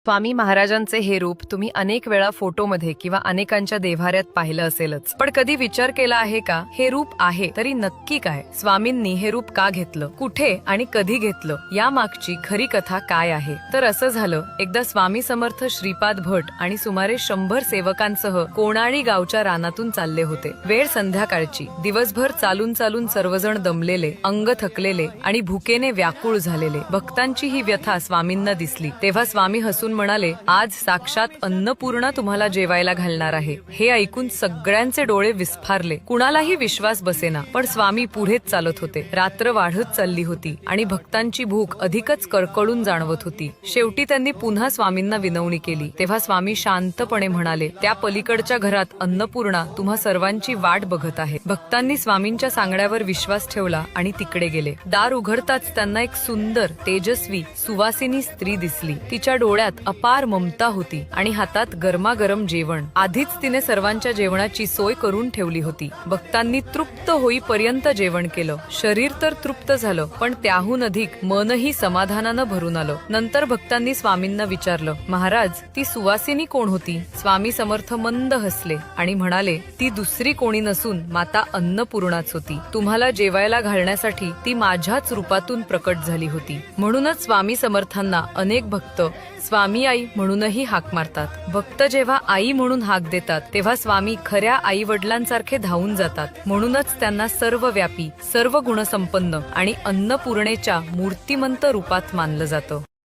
स्वामी महाराजांचे हे रूप तुम्ही अनेक वेळा फोटोमध्ये किंवा अनेकांच्या देव्हाऱ्यात पाहिलं असेलच, पण कधी विचार केला आहे का हे रूप आहे तरी नक्की काय? स्वामींनी हे रूप का घेतलं, कुठे आणि कधी घेतलं, या मागची खरी कथा काय आहे? तर असं झालं, एकदा स्वामी समर्थ श्रीपाद भट आणि सुमारे 100 सेवकांसह कोणाळी गावच्या रानातून चालले होते. वेळ संध्याकाळची. दिवसभर चालून चालून सर्वजण दमलेले, अंग थकलेले आणि भुकेने व्याकुळ झालेले. भक्तांची ही व्यथा स्वामींना दिसली. तेव्हा स्वामी हसून म्हणाले, आज साक्षात अन्नपूर्णा तुम्हाला जेवायला घालणार आहे. हे ऐकून सगळ्यांचे डोळे विस्फारले. कुणालाही विश्वास बसेना, पण स्वामी पुढेच चालत होते. रात्र वाढत चालली होती आणि भक्तांची भूक अधिकच कळकळून जाणवत होती. शेवटी त्यांनी पुन्हा स्वामींना विनवणी केली. तेव्हा स्वामी शांतपणे म्हणाले, त्या पलीकडच्या घरात अन्नपूर्णा तुम्हा सर्वांची वाट बघत आहे. भक्तांनी स्वामींच्या सांगण्यावर विश्वास ठेवला आणि तिकडे गेले. दार उघडताच त्यांना एक सुंदर, तेजस्वी, सुवासिनी स्त्री दिसली. तिच्या डोळ्यात अपार ममता होती आणि हातात गरमागरम जेवण. आधीच तिने सर्वांच्या जेवणाची सोय करून ठेवली होती. भक्तांनी तृप्त होईपर्यंत जेवण केलं. शरीर तर तृप्त झालं, पण त्याहून अधिक मनही समाधानानं भरून आलं. नंतर भक्तांनी स्वामींना विचारलं, महाराज, ती सुवासिनी कोण होती? स्वामी समर्थ मंद हसले आणि म्हणाले, ती दुसरी कोणी नसून माता अन्नपूर्णाच होती. तुम्हाला जेवायला घालण्यासाठी ती माझ्याच रूपातून प्रकट झाली होती. म्हणूनच स्वामी समर्थांना अनेक भक्त स्वामी आई म्हणूनही हाक मारतात. भक्त जेव्हा आई म्हणून हाक देतात तेव्हा स्वामी खऱ्या आई वडिलांसारखे धावून जातात. म्हणूनच त्यांना सर्वव्यापी, सर्व गुणसंपन्न आणि अन्नपूर्णेच्या मूर्तिमंत रूपात मानलं जातं.